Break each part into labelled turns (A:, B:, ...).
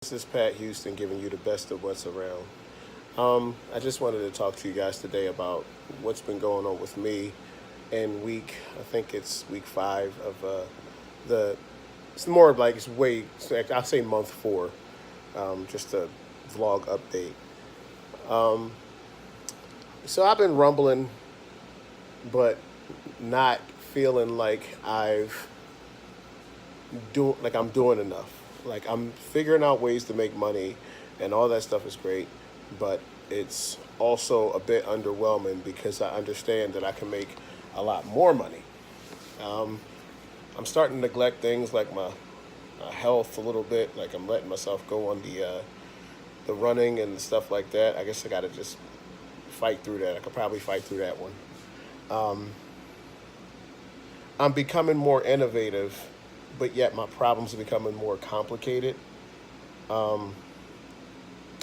A: This is Pat Houston giving you the best of what's around. I just wanted to talk to you guys today about what's been going on with me in I think it's week 5 of the, it's more like it's like I'll say month 4, just a vlog update. So I've been rumbling, but not feeling like I'm doing enough. Like I'm figuring out ways to make money, and all that stuff is great, but it's also a bit underwhelming because I understand that I can make a lot more money. Um, I'm starting to neglect things like my health a little bit. Like I'm letting myself go on the running and stuff like that. I guess I got to just fight through that. I could probably fight through that one. Um, I'm becoming more innovative, but yet my problems are becoming more complicated. Um,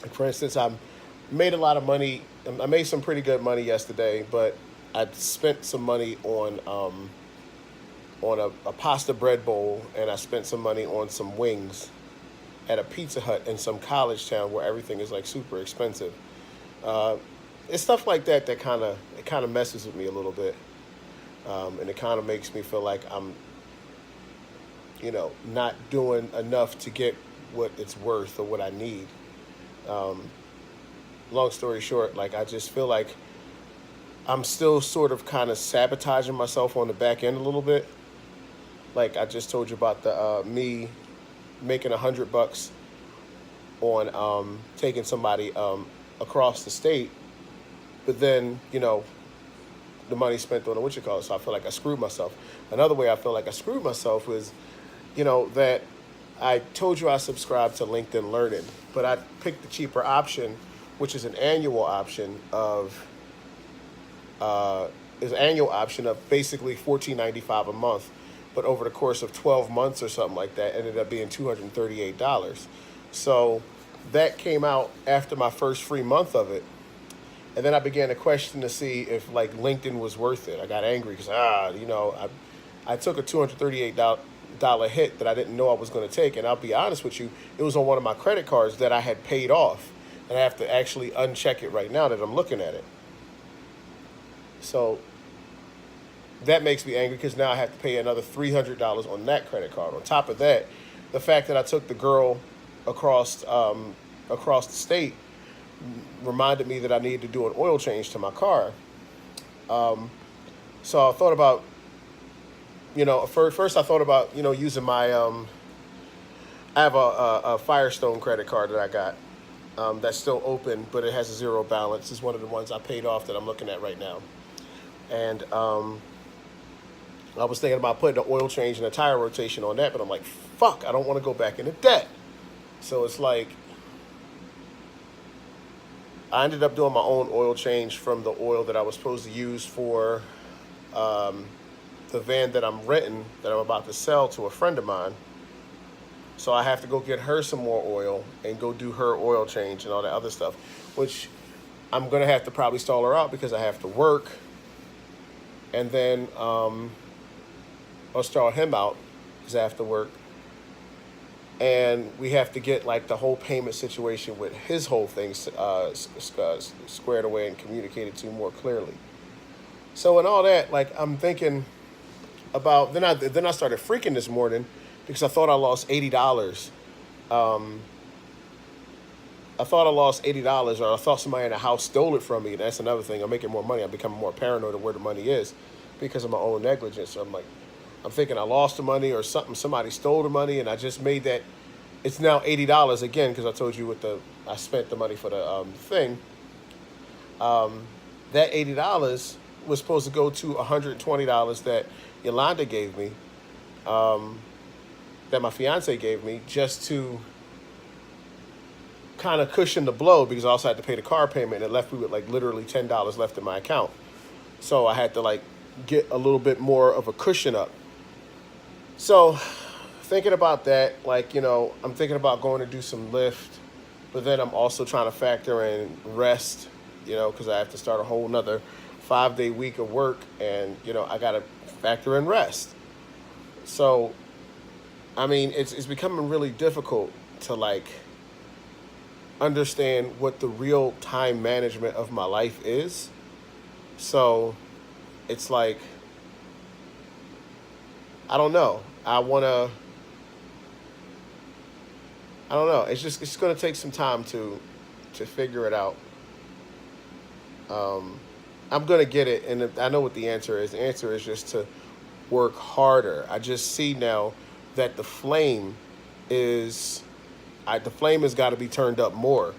A: like for instance, I made a lot of money. I made some pretty good money yesterday, but I spent some money on a pasta bread bowl, and I spent some money on some wings at a Pizza Hut in some college town where everything is like super expensive. Uh, it's stuff like that that kind of messes with me a little bit, and it kind of makes me feel like I'm not doing enough to get what it's worth or what I need. Um, Long story short, like I just feel like I'm still sort of kind of sabotaging myself on the back end a little bit. Like I just told you about the me making $100 on taking somebody across the state, but then the money spent on what you call it. So I feel like I screwed myself. Another way I feel like I screwed myself was, that I told you I subscribed to LinkedIn Learning, but I picked the cheaper option, which is an annual option of basically $14.95 a month, but over the course of 12 months or something like that, ended up being $238. So that came out after my first free month of it, and then I began to question to see if like LinkedIn was worth it. I got angry because I took a $238 hit that I didn't know I was going to take, and I'll be honest with you, it was on one of my credit cards that I had paid off, and I have to actually uncheck it right now that I'm looking at it. So that makes me angry because now I have to pay another $300 on that credit card. On top of that, the fact that I took the girl across the state reminded me that I needed to do an oil change to my car. Um, so I thought about, first I thought about, using my, I have a Firestone credit card that I got that's still open, but it has a zero balance. It's one of the ones I paid off that I'm looking at right now. And I was thinking about putting an oil change and a tire rotation on that, but I'm like, fuck, I don't want to go back into debt. So it's like, I ended up doing my own oil change from the oil that I was supposed to use for um, the van that I'm renting, that I'm about to sell to a friend of mine. So I have to go get her some more oil and go do her oil change and all that other stuff, which I'm going to have to probably stall her out because I have to work. And then I'll stall him out because I have to work. And we have to get like the whole payment situation with his whole thing squared away and communicated to more clearly. So in all that, like I'm thinking about then I started freaking this morning because I thought I lost $80. Um, I thought I lost $80, or I thought somebody in the house stole it from me. That's another thing. I'm making more money. I'm becoming more paranoid of where the money is because of my own negligence. So I'm thinking I lost the money or something. Somebody stole the money, and I just made that. It's now $80 again because I told you I spent the money for the thing. That $80 was supposed to go to $120 that Yolanda gave me, um, that my fiance gave me, just to kind of cushion the blow because I also had to pay the car payment, and it left me with like literally $10 left in my account. So I had to like get a little bit more of a cushion up. So thinking about that, like, I'm thinking about going to do some lift, but then I'm also trying to factor in rest, because I have to start a whole nother 5-day week of work, and, I got to factor in rest. So, I mean, it's becoming really difficult to like understand what the real time management of my life is. So it's like, I don't know. I don't know. It's going to take some time to figure it out. Um, I'm going to get it, and I know what the answer is. The answer is just to work harder. I just see now that is the flame has got to be turned up more,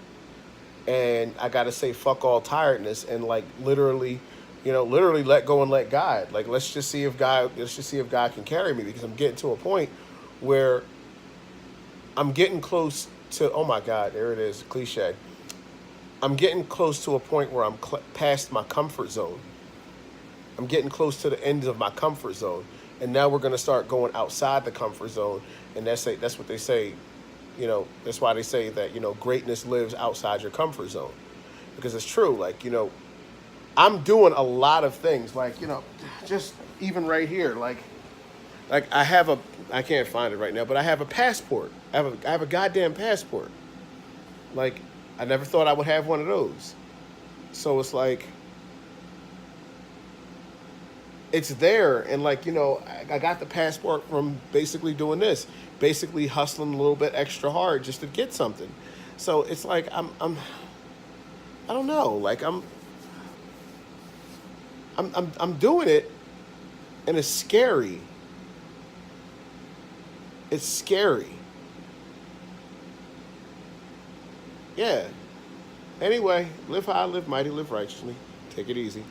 A: and I got to say fuck all tiredness and like literally, literally let go and let God. Like let's just see if God can carry me, because I'm getting to a point where I'm getting close to, oh my God, there it is, cliche. I'm getting close to a point where I'm past my comfort zone. I'm getting close to the end of my comfort zone, and now we're going to start going outside the comfort zone, and that's what they say. That's why they say that greatness lives outside your comfort zone, because it's true. Like I'm doing a lot of things, like just even right here, like I can't find it right now, but I have a passport. I have a goddamn passport. Like I never thought I would have one of those. So it's like it's there, and like I got the passport from basically doing this, basically hustling a little bit extra hard just to get something. So it's like I don't know, like I'm doing it, and it's scary. It's scary. Yeah. Anyway, live high, live mighty, live righteously. Take it easy.